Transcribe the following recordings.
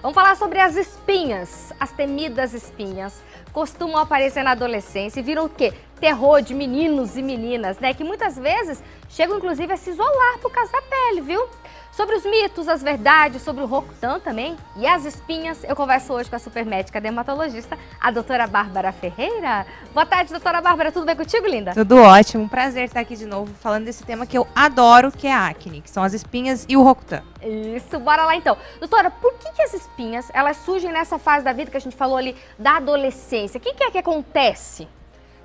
Vamos falar sobre as espinhas. As temidas espinhas costumam aparecer na adolescência e viram o quê? Terror de meninos e meninas, né? Que muitas vezes chegam inclusive a se isolar por causa da pele, viu? Sobre os mitos, as verdades, sobre o Roacutan também e as espinhas, eu converso hoje com a supermédica dermatologista, a doutora Bárbara Ferreira. Boa tarde, doutora Bárbara, tudo bem contigo, linda? Tudo ótimo, um prazer estar aqui de novo falando desse tema que eu adoro, que é a acne, que são as espinhas e o Roacutan. Isso, bora lá então. Doutora, por que as espinhas, elas surgem nessa fase da vida que a gente falou ali, da adolescência? O que é que acontece?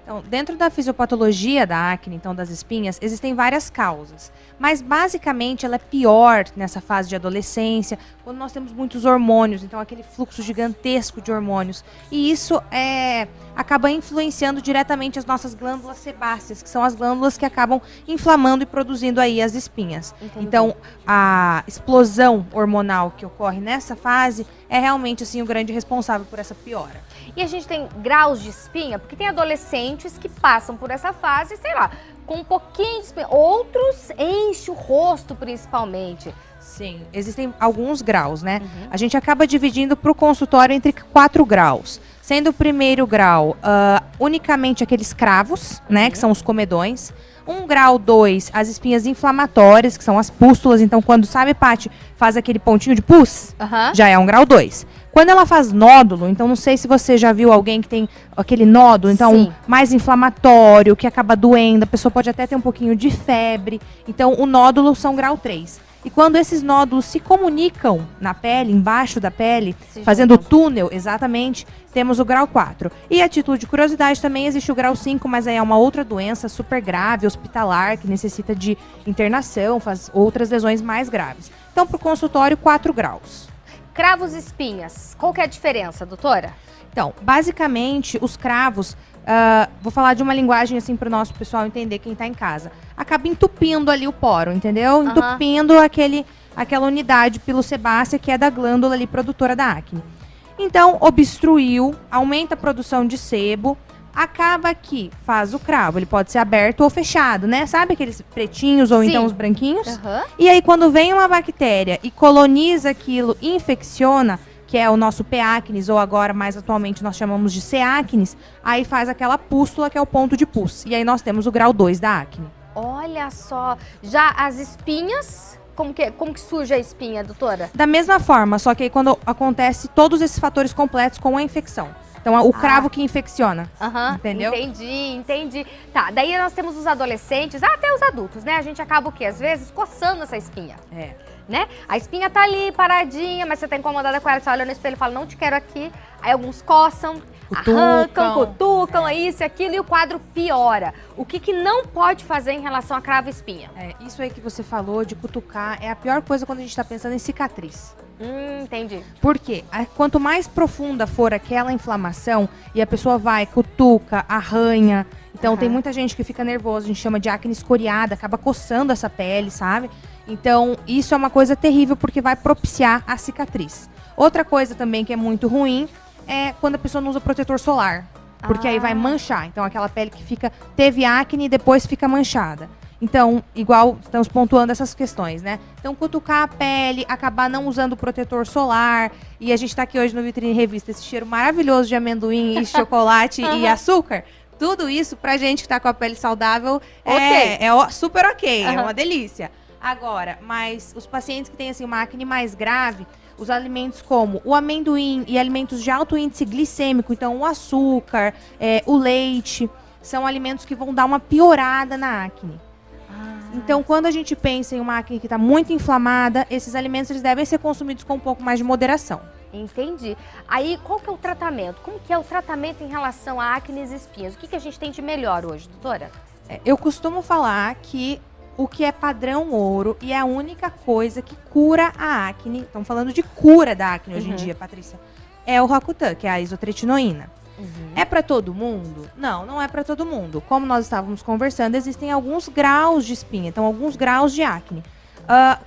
Então, dentro da fisiopatologia da acne, então das espinhas, existem várias causas. Mas, basicamente, ela é pior nessa fase de adolescência, quando nós temos muitos hormônios, então aquele fluxo gigantesco de hormônios. E isso acaba influenciando diretamente as nossas glândulas sebáceas, que são as glândulas que acabam inflamando e produzindo aí as espinhas. Entendi. Então, a explosão hormonal que ocorre nessa fase é realmente, assim, o grande responsável por essa piora. E a gente tem graus de espinha, porque tem adolescentes que passam por essa fase, sei lá, com um pouquinho de espinha. Outros enchem o rosto, principalmente. Sim, existem alguns graus, né? A gente acaba dividindo para o consultório entre 4 graus. Sendo o primeiro grau unicamente aqueles cravos, né? Que são os comedões. Um grau 2, as espinhas inflamatórias, que são as pústulas. Então, quando, sabe, Paty, faz aquele pontinho de pus, já é um grau 2. Quando ela faz nódulo, então não sei se você já viu alguém que tem aquele nódulo, então Sim. mais inflamatório, que acaba doendo, a pessoa pode até ter um pouquinho de febre. Então, o nódulo são grau 3. E quando esses nódulos se comunicam na pele, embaixo da pele, fazendo túnel, exatamente, temos o grau 4. E a título de curiosidade também existe o grau 5, mas aí é uma outra doença super grave, hospitalar, que necessita de internação, faz outras lesões mais graves. Então, para o consultório, 4 graus. Cravos e espinhas, qual que é a diferença, doutora? Então, basicamente, os cravos, vou falar de uma linguagem assim para o nosso pessoal entender, quem está em casa. Acaba entupindo ali o poro, entendeu? Entupindo aquela unidade pilosebácea que é da glândula ali produtora da acne. Então, obstruiu, aumenta a produção de sebo, acaba que faz o cravo. Ele pode ser aberto ou fechado, né? Sabe aqueles pretinhos ou então os branquinhos? E aí, quando vem uma bactéria e coloniza aquilo, infecciona, que é o nosso P. acnes, ou agora, mais atualmente, nós chamamos de C. acnes, aí faz aquela pústula, que é o ponto de pus. E aí nós temos o grau 2 da acne. Olha só, já as espinhas, como que surge a espinha, doutora? Da mesma forma, só que aí quando acontece todos esses fatores completos com a infecção. Então, o cravo que infecciona, entendeu? Entendi. Tá, daí nós temos os adolescentes, até os adultos, né? A gente acaba o quê? Às vezes coçando essa espinha. Né? A espinha tá ali, paradinha, mas você tá incomodada com ela, você olha no espelho e fala, não te quero aqui. Aí alguns coçam, arrancam, cutucam, isso e aquilo, e o quadro piora. O que não pode fazer em relação a cravo e espinha? Isso aí que você falou de cutucar é a pior coisa quando a gente tá pensando em cicatriz. Entendi. Por quê? Quanto mais profunda for aquela inflamação e a pessoa vai, cutuca, arranha. Então tem muita gente que fica nervosa, a gente chama de acne escoriada, acaba coçando essa pele, sabe? Então isso é uma coisa terrível porque vai propiciar a cicatriz. Outra coisa também que é muito ruim é quando a pessoa não usa protetor solar. Porque aí vai manchar. Então aquela pele que teve acne e depois fica manchada. Então, igual, estamos pontuando essas questões, né? Então, cutucar a pele, acabar não usando protetor solar. E a gente tá aqui hoje no Vitrine Revista, esse cheiro maravilhoso de amendoim e chocolate e açúcar. Tudo isso pra gente que tá com a pele saudável é super ok, é uma delícia. Agora, mas os pacientes que têm assim, uma acne mais grave, os alimentos como o amendoim e alimentos de alto índice glicêmico, então o açúcar, o leite, são alimentos que vão dar uma piorada na acne. Então, quando a gente pensa em uma acne que está muito inflamada, esses alimentos eles devem ser consumidos com um pouco mais de moderação. Entendi. Aí, qual que é o tratamento? Como que é o tratamento em relação a acne e espinhas? O que a gente tem de melhor hoje, doutora? Eu costumo falar que o que é padrão ouro e é a única coisa que cura a acne, estamos falando de cura da acne hoje em dia, Patrícia, é o Roacutan, que é a isotretinoína. É para todo mundo? Não, não é para todo mundo. Como nós estávamos conversando, existem alguns graus de espinha, então alguns graus de acne.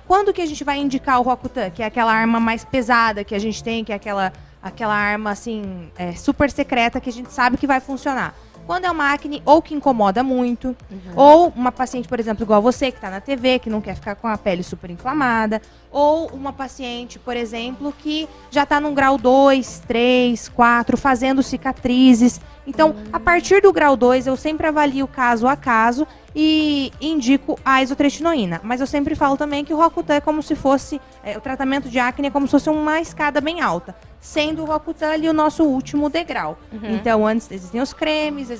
Quando que a gente vai indicar o Roacutan, que é aquela arma mais pesada que a gente tem, que é aquela arma assim super secreta que a gente sabe que vai funcionar? Quando é uma acne ou que incomoda muito, ou uma paciente, por exemplo, igual você, que está na TV, que não quer ficar com a pele super inflamada, ou uma paciente, por exemplo, que já está num grau 2, 3, 4, fazendo cicatrizes. Então, a partir do grau 2, eu sempre avalio caso a caso e indico a isotretinoína. Mas eu sempre falo também que o Roacutan é como se fosse, o tratamento de acne é como se fosse uma escada bem alta, sendo o Roacutan ali o nosso último degrau. Então, antes existem os cremes,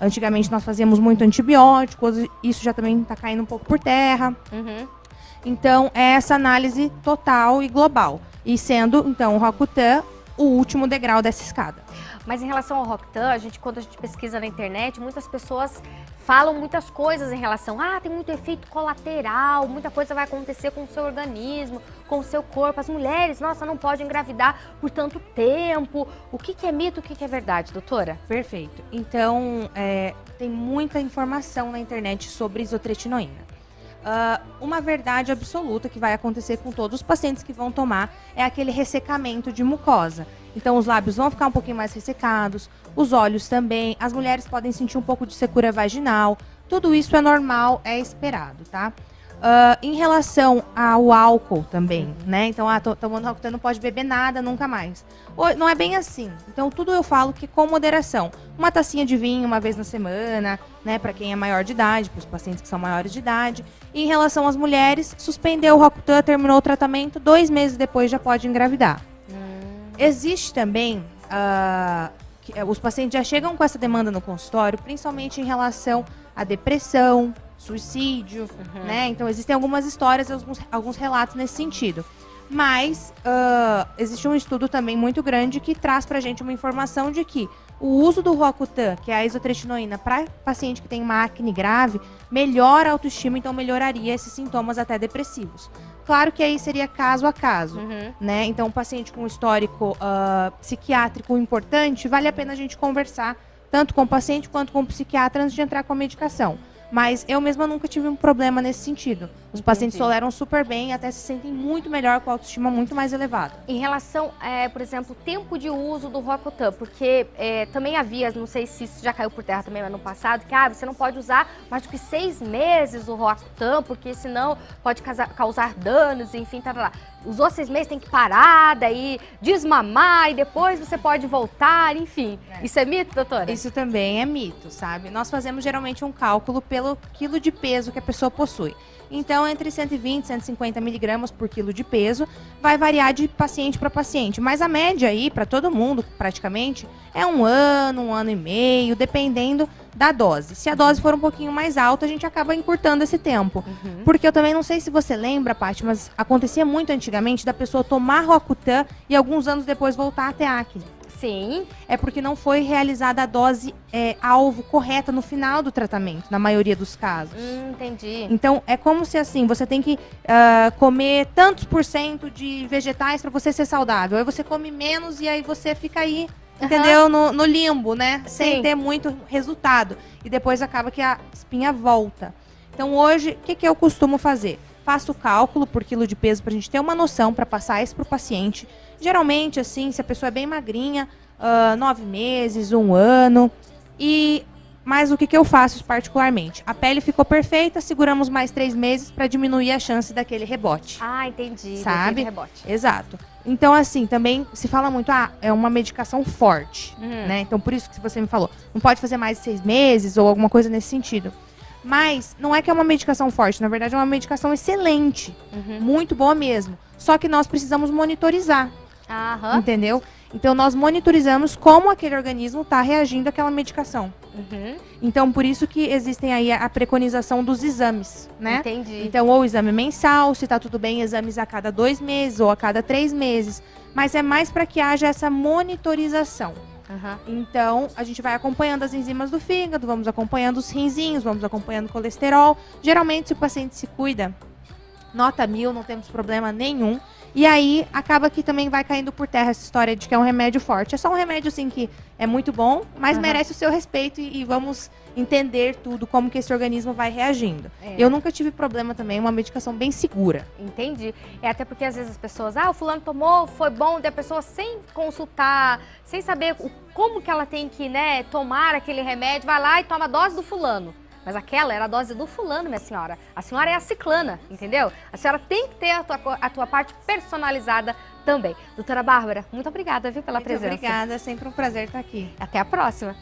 antigamente nós fazíamos muito antibiótico, isso já também está caindo um pouco por terra. Então, é essa análise total e global. E sendo, então, o Roacutan o último degrau dessa escada. Mas em relação ao Roacutan, quando a gente pesquisa na internet, muitas pessoas falam muitas coisas em relação, tem muito efeito colateral, muita coisa vai acontecer com o seu organismo, com o seu corpo. As mulheres, nossa, não podem engravidar por tanto tempo. O que é mito, o que é verdade, doutora? Perfeito. Então, tem muita informação na internet sobre isotretinoína. Uma verdade absoluta que vai acontecer com todos os pacientes que vão tomar é aquele ressecamento de mucosa. Então, os lábios vão ficar um pouquinho mais ressecados, os olhos também, as mulheres podem sentir um pouco de secura vaginal. Tudo isso é normal, é esperado, tá? Em relação ao álcool também, né? Então, tomando Roacutan não pode beber nada nunca mais. Não é bem assim. Então, tudo eu falo que com moderação. Uma tacinha de vinho uma vez na semana, né? Para quem é maior de idade, para os pacientes que são maiores de idade. E em relação às mulheres, suspendeu o Roacutan, terminou o tratamento, 2 meses depois já pode engravidar. Existe também, os pacientes já chegam com essa demanda no consultório, principalmente em relação à depressão, suicídio, né? Então, existem algumas histórias, alguns relatos nesse sentido. Mas, existe um estudo também muito grande que traz pra gente uma informação de que o uso do Roacutan, que é a isotretinoína, para paciente que tem uma acne grave, melhora a autoestima, então melhoraria esses sintomas até depressivos. Claro que aí seria caso a caso, né? Então, um paciente com histórico psiquiátrico importante, vale a pena a gente conversar tanto com o paciente quanto com o psiquiatra antes de entrar com a medicação. Mas eu mesma nunca tive um problema nesse sentido. Os pacientes toleram super bem e até se sentem muito melhor, com a autoestima muito mais elevada. Em relação, por exemplo, tempo de uso do Roacutan, porque também havia, não sei se isso já caiu por terra também no ano passado, que você não pode usar mais do que 6 meses o Roacutan, porque senão pode causar danos, enfim, Usou 6 meses, tem que parar, daí desmamar e depois você pode voltar, enfim. Isso é mito, doutora? Isso também é mito, sabe? Nós fazemos geralmente um cálculo pelo quilo de peso que a pessoa possui. Então, entre 120 e 150 miligramas por quilo de peso, vai variar de paciente para paciente. Mas a média aí, para todo mundo, praticamente, é 1 ano e meio, dependendo da dose. Se a dose for um pouquinho mais alta, a gente acaba encurtando esse tempo. Porque eu também não sei se você lembra, Paty, mas acontecia muito antigamente da pessoa tomar Roacutan e alguns anos depois voltar a ter acne. Sim. É porque não foi realizada a dose alvo correta no final do tratamento, na maioria dos casos. Entendi. Então, é como se assim, você tem que comer tantos % de vegetais para você ser saudável. Aí você come menos e aí você fica aí, entendeu? No limbo, né? Sim. Sem ter muito resultado. E depois acaba que a espinha volta. Então, hoje, o que eu costumo fazer? Faço o cálculo por quilo de peso pra gente ter uma noção, para passar isso pro paciente. Geralmente, assim, se a pessoa é bem magrinha, 9 meses, 1 ano. Mas o que eu faço particularmente? A pele ficou perfeita, seguramos mais 3 meses para diminuir a chance daquele rebote. Entendi. Sabe? Rebote. Exato. Então, assim, também se fala muito, é uma medicação forte, né? Então, por isso que você me falou, não pode fazer mais de 6 meses ou alguma coisa nesse sentido. Mas não é que é uma medicação forte, na verdade é uma medicação excelente, muito boa mesmo. Só que nós precisamos monitorizar, entendeu? Então nós monitorizamos como aquele organismo está reagindo àquela medicação. Então por isso que existem aí a preconização dos exames, né? Entendi. Então ou exame mensal, se está tudo bem, exames a cada 2 meses ou a cada 3 meses. Mas é mais para que haja essa monitorização. Então, a gente vai acompanhando as enzimas do fígado, vamos acompanhando os rinzinhos, vamos acompanhando o colesterol. Geralmente, se o paciente se cuida, nota 1000, não temos problema nenhum. E aí, acaba que também vai caindo por terra essa história de que é um remédio forte. É só um remédio, assim, que é muito bom, mas merece o seu respeito e vamos entender tudo, como que esse organismo vai reagindo. Eu nunca tive problema também, uma medicação bem segura. Entendi. É até porque às vezes as pessoas, o fulano tomou, foi bom, e a pessoa sem consultar, sem saber como que ela tem que, né, tomar aquele remédio, vai lá e toma a dose do fulano. Mas aquela era a dose do fulano, minha senhora. A senhora é a ciclana, entendeu? A senhora tem que ter a tua parte personalizada também. Doutora Bárbara, muito obrigada, viu, pela presença. Muito obrigada, é sempre um prazer estar aqui. Até a próxima.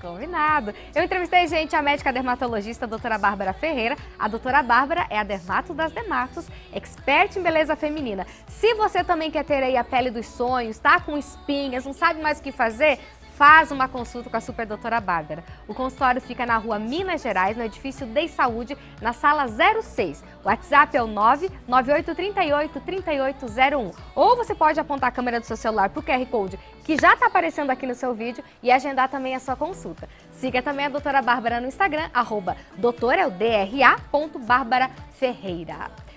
Combinado. Eu entrevistei, gente, a médica dermatologista, a doutora Bárbara Ferreira. A doutora Bárbara é a dermato das dermatos, expert em beleza feminina. Se você também quer ter aí a pele dos sonhos, tá com espinhas, não sabe mais o que fazer, faz uma consulta com a super doutora Bárbara. O consultório fica na rua Minas Gerais, no edifício Dei Saúde, na sala 06. O WhatsApp é o 998383801. Ou você pode apontar a câmera do seu celular para o QR Code, que já está aparecendo aqui no seu vídeo, e agendar também a sua consulta. Siga também a doutora Bárbara no Instagram, @doutora.barbara Ferreira.